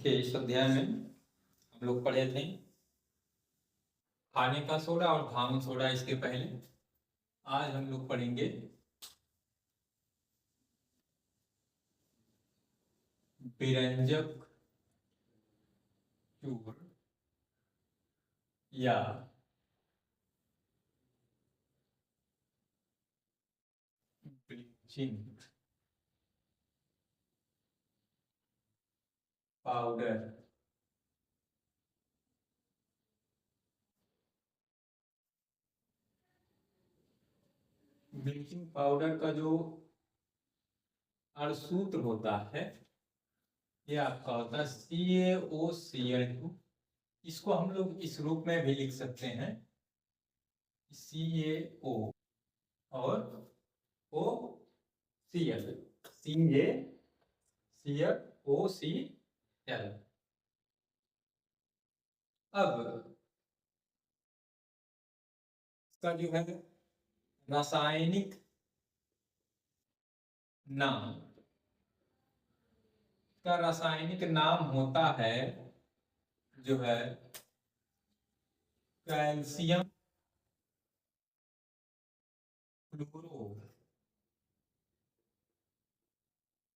के इस अध्याय में हम लोग पढ़े थे खाने का सोडा और भांग सोडा। इसके पहले आज हम लोग पढ़ेंगे विरंजक चूर्ण या ब्लीचिंग पाउडर। ब्लीचिंग पाउडर का जो अणुसूत्र होता है ये आपका होता है CaOCl2। इसको हम लोग इस रूप में भी लिख सकते हैं CaO और OCl, CaClOCl। अब इसका जो है रासायनिक नाम, इसका रासायनिक नाम होता है जो है calcium chloro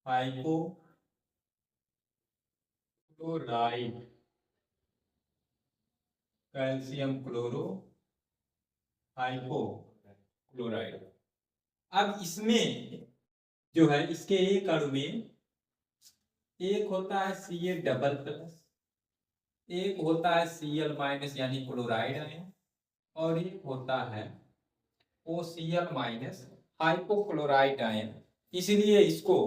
hypochloride. Calcium chloro hypochloride. अब इसमें जो है इसके एक अणु में एक होता है Ca डबल प्लस, एक होता है Cl माइनस यानी क्लोराइड आयन, और एक होता है OCl माइनस हाइपोक्लोराइड आयन। इसलिए इसको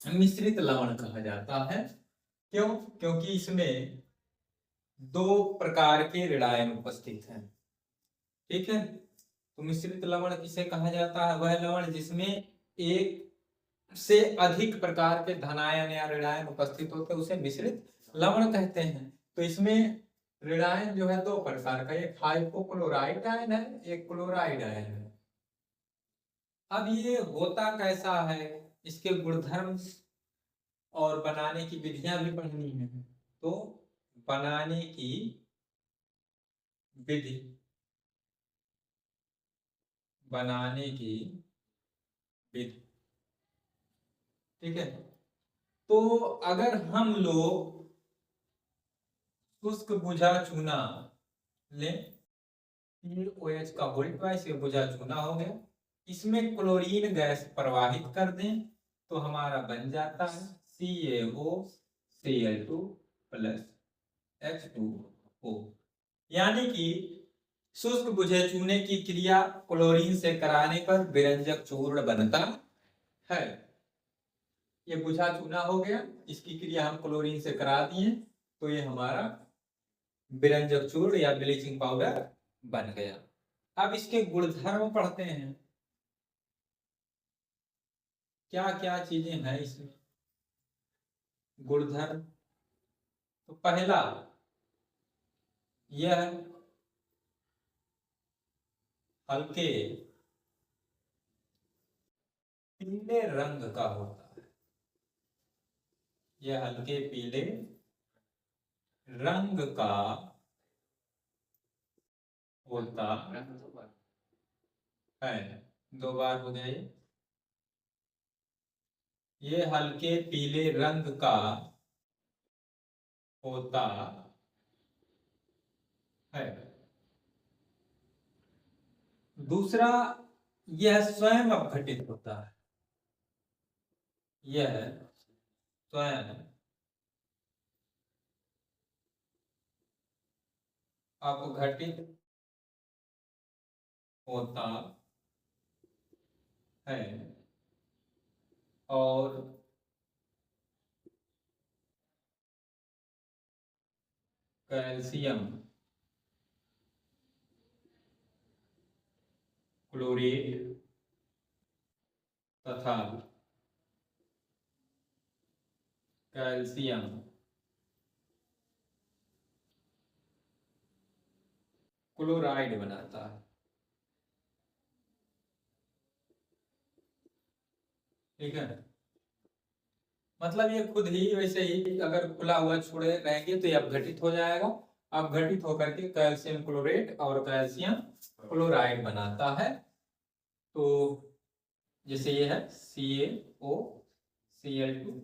मिश्रित लवण कहा जाता है। क्यों? क्योंकि इसमें दो प्रकार के ऋणायन उपस्थित हैं। ठीक है, तो मिश्रित लवण किसे कहा जाता है? वह लवण जिसमें एक से अधिक प्रकार के धनायन या ऋणायन उपस्थित होते हैं उसे मिश्रित लवण कहते हैं। तो इसमें ऋणायन जो है दो प्रकार का, एक हाइपोक्लोराइड आयन है, एक क्लोराइड आयन है। अब ये होता कैसा है, इसके गुणधर्म और बनाने की विधियां भी पढ़नी है। तो बनाने की विधि, बनाने की विधि, ठीक है। तो अगर हम लोग शुष्क बुझा चूना लें, COH का होल्ड ट्वाइस, ये बुझा चूना हो गया, इसमें क्लोरीन गैस प्रवाहित कर दें तो हमारा बन जाता है CaOCl2 प्लस H2O। यानी कि शुष्क बुझे चूने की क्रिया क्लोरीन से कराने पर विरंजक चूर्ण बनता है। ये बुझा चूना हो गया, इसकी क्रिया हम क्लोरीन से करा दिए तो ये हमारा विरंजक चूर्ण या ब्लीचिंग पाउडर बन गया। अब इसके गुणधर्म पढ़ते हैं, क्या क्या चीजें हैं इसमें गुणधर्म। तो पहला यह हल्के पीले रंग का होता है, यह हल्के पीले रंग का होता है। दो बार हो जाए, ये हल्के पीले रंग का होता है। दूसरा, यह स्वयं अपघटित होता है, यह स्वयं अपघटित होता है और कैल्शियम क्लोरेट तथा कैल्शियम क्लोराइड बनाता है। ठीक है, मतलब ये खुद ही वैसे ही अगर खुला हुआ छोड़े रहेंगे तो ये अपघटित हो जाएगा। अपघटित होकर के कैल्शियम क्लोरेट और कैल्शियम क्लोराइड बनाता है। तो जैसे ये है CaOCl2,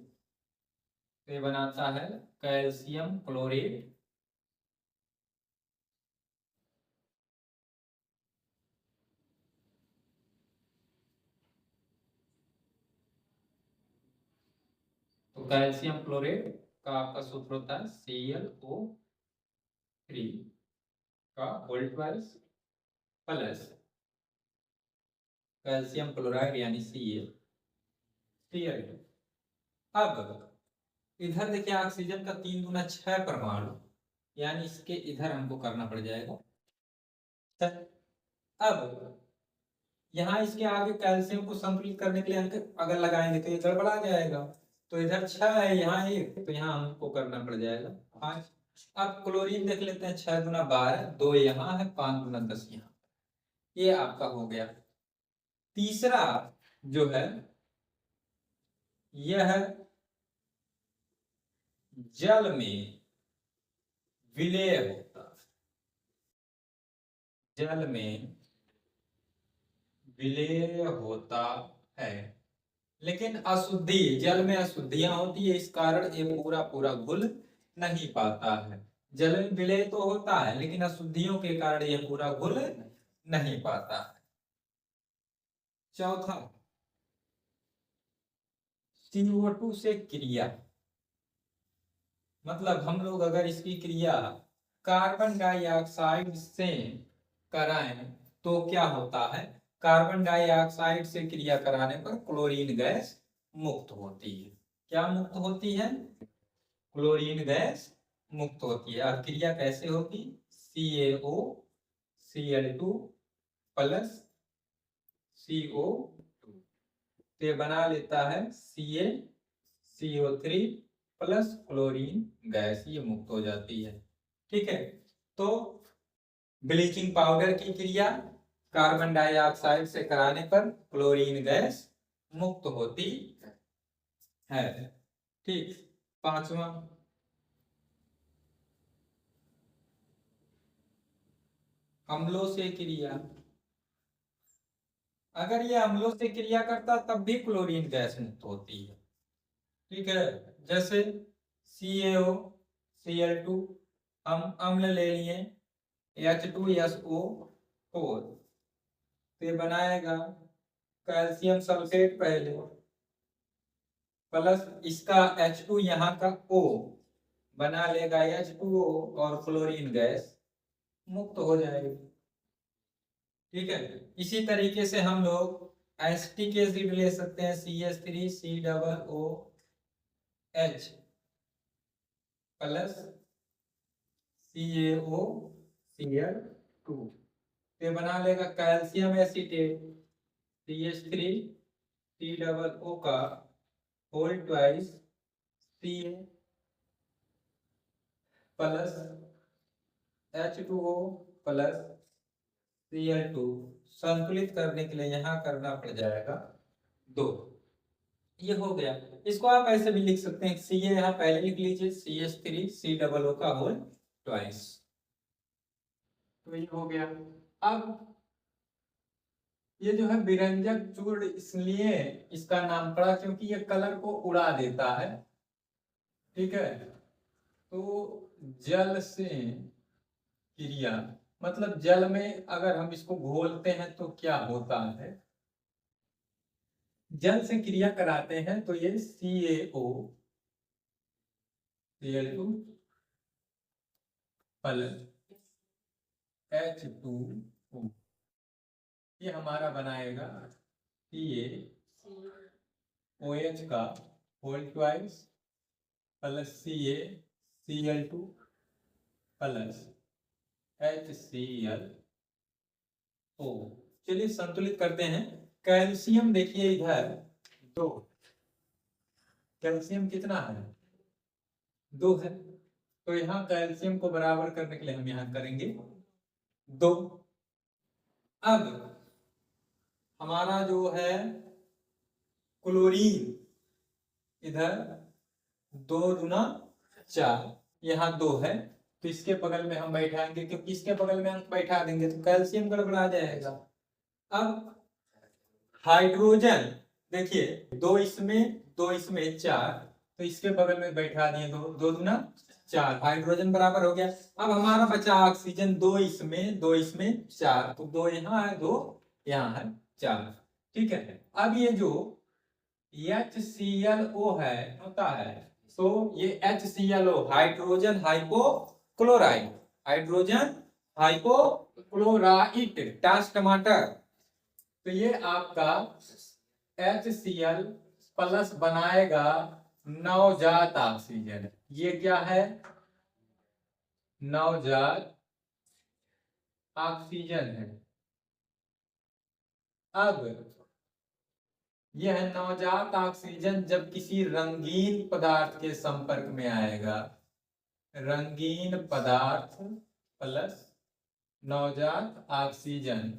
ये बनाता है कैल्शियम क्लोरेट तो कैल्शियम क्लोरेट का आपका सूत्र होता है ClO3 का whole twice plus calcium chloride यानी Cl2। अब इधर देखिए ऑक्सीजन का 3 गुना 6 परमाणु, यानी इसके इधर हमको करना पड़ जाएगा। अब यहाँ इसके आगे कैल्शियम को संतुलित करने के लिए अंक अगर लगाएंगे तो ये गड़बड़ा जाएगा। तो इधर 6 है, यहाँ 1, तो यहाँ हमको करना पड़ जाएगा 5। अब क्लोरीन देख लेते हैं, 6 गुना 12, 2 यहाँ है, 5 गुना 10 यहाँ। ये आपका हो गया। तीसरा जो है यह जल में विलय होता है, जल में विलय होता है, लेकिन अशुद्धि, जल में अशुद्धियां होती है, इस कारण ये पूरा पूरा घुल नहीं पाता है। जल में विलय तो होता है लेकिन अशुद्धियों के कारण ये पूरा घुल नहीं पाता है। चौथा, CO2 से क्रिया, मतलब हम लोग अगर इसकी क्रिया कार्बन डाइऑक्साइड से कराएं तो क्या होता है? कार्बन डाइऑक्साइड से क्रिया कराने पर क्लोरीन गैस मुक्त होती है। क्या मुक्त होती है? क्लोरीन गैस मुक्त होती है। अब क्रिया कैसे होगी? CaOCl2 प्लस CO2, तो बना लेता है CaCO3 प्लस क्लोरीन गैस, ये मुक्त हो जाती है। ठीक है, तो ब्लीचिंग पाउडर की क्रिया कार्बन डाइऑक्साइड से कराने पर क्लोरीन गैस मुक्त होती है। ठीक, पांचवा, अम्लों से क्रिया। अगर ये अम्लों से क्रिया करता तब भी क्लोरीन गैस मुक्त होती है। ठीक है, जैसे CaOCl2 हम अम्ल ले लिए H2SO4, तो ये बनाएगा कैल्शियम सल्फेट पहले प्लस इसका H2 यहाँ का O बना लेगा H2O और क्लोरीन गैस मुक्त हो जाएगी। ठीक है, इसी तरीके से हम लोग एसिटिक एसिड ले सकते हैं CH3COOH प्लस CaOCl2, ये बना लेगा कैल्शियम एसिटेट CH3COO का whole twice Ca plus H2O plus Cl2, संतुलित करने के लिए यहाँ करना पड़ जाएगा 2। ये हो गया। इसको आप ऐसे भी लिख सकते हैं, Ca यहाँ पहले लिख लीजिए CH3COO का होल ट्वाइस, तो ये हो गया। अब ये जो है विरंजक चूर्ण इसलिए इसका नाम पड़ा क्योंकि ये कलर को उड़ा देता है। ठीक है, तो जल से क्रिया, मतलब जल में अगर हम इसको घोलते हैं तो क्या होता है? जल से क्रिया कराते हैं तो ये CaOCl2 प्लस H2O, ये हमारा बनाएगा CaOH का whole twice plus CaCl2 plus HCl। चलिए संतुलित करते हैं। कैल्शियम देखिए इधर 2, कैल्शियम कितना है? 2 है, तो यहाँ कैल्शियम को बराबर करने के लिए हम यहाँ करेंगे 2। अब हमारा जो है क्लोरीन इधर 2 दूना 4, यहाँ 2 है तो इसके बगल में हम बैठाएंगे, क्योंकि इसके बगल में हम बैठा देंगे तो कैल्शियम गड़बड़ा जाएगा। अब हाइड्रोजन देखिए 2 इसमें 2 इसमें 4, तो इसके बगल में बैठा दिए 2, 2 दूना 4, हाइड्रोजन बराबर हो गया। अब हमारा बचा ऑक्सीजन, 2 इसमें 2 इसमें 4, तो 2 यहाँ है 2 यहाँ है 4, ठीक है। अब ये जो HClO है होता है, तो ये HClO hydrogen hypochlorite, hydrogen hypochlorite टास टमाटर, तो ये आपका HCl प्लस बनाएगा नवजात ऑक्सीजन। ये क्या है? नवजात ऑक्सीजन है। अब यह नवजात ऑक्सीजन जब किसी रंगीन पदार्थ के संपर्क में आएगा, रंगीन पदार्थ प्लस नवजात ऑक्सीजन,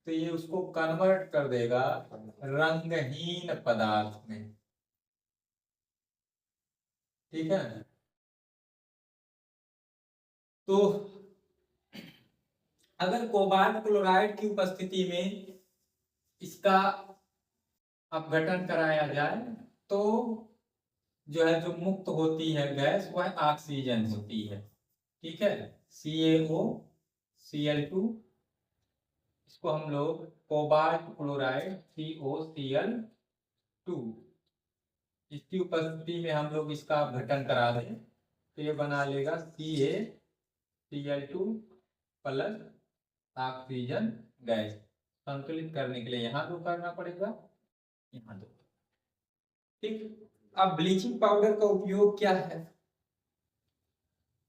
तो ये उसको कन्वर्ट कर देगा रंगहीन पदार्थ में, ठीक है। तो अगर कोबाल्ट क्लोराइड की उपस्थिति में इसका अपघटन कराया जाए तो जो है, जो मुक्त होती है गैस वह ऑक्सीजन होती है, ठीक है। CaO Cl2, इसको हम लोग कोबाल्ट क्लोराइड COCl2, इसकी उपस्थिति में हम लोग इसका अपघटन करा दें तो ये बना लेगा CaCl2 प्लस ऑक्सीजन गैस। संतुलित करने के लिए यहाँ 2 करना पड़ेगा, यहाँ 2, ठीक। अब ब्लीचिंग पाउडर का उपयोग क्या है?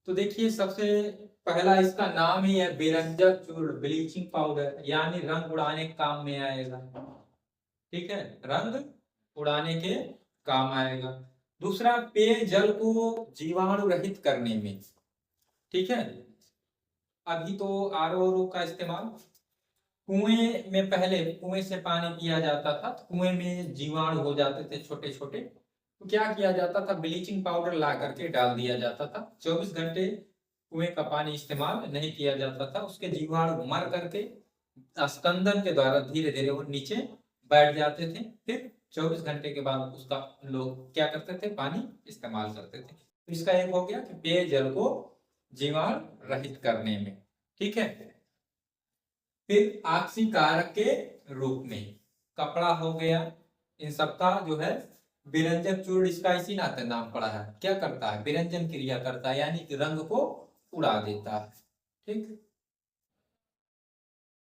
तो देखिए सबसे पहला इसका नाम ही है विरंजक चूर्ण, ब्लीचिंग पाउडर, यानी रंग उड़ाने के काम में आएगा, ठीक है, रंग उड़ाने के काम आएगा। दूसरा, पेयजल को जीवाणु रहित करने में, ठीक है। अभी तो RO का इस्तेमाल, कुएं में पहले कुएं से पानी पिया जाता था तो कुएं में जीवाणु हो जाते थे छोटे छोटे, तो क्या किया जाता था, ब्लीचिंग पाउडर ला करके डाल दिया जाता था। 24 घंटे कुएं का पानी इस्तेमाल नहीं किया जाता था, उसके जीवाणु मर करके स्कंदन के द्वारा धीरे धीरे वो नीचे बैठ जाते थे, फिर 24 घंटे के बाद उसका लोग क्या करते थे, पानी इस्तेमाल करते थे। तो इसका एक हो गया कि पेयजल को जीवाणु रहित करने में, ठीक है। फिर ऑक्सीकारक के रूप में कपड़ा हो गया, इन सबका जो है विरंजक चूर्ण, इसका इसी नाते नाम पड़ा है, क्या करता है, विरंजन क्रिया करता है, यानी कि रंग को उड़ा देता है, ठीक।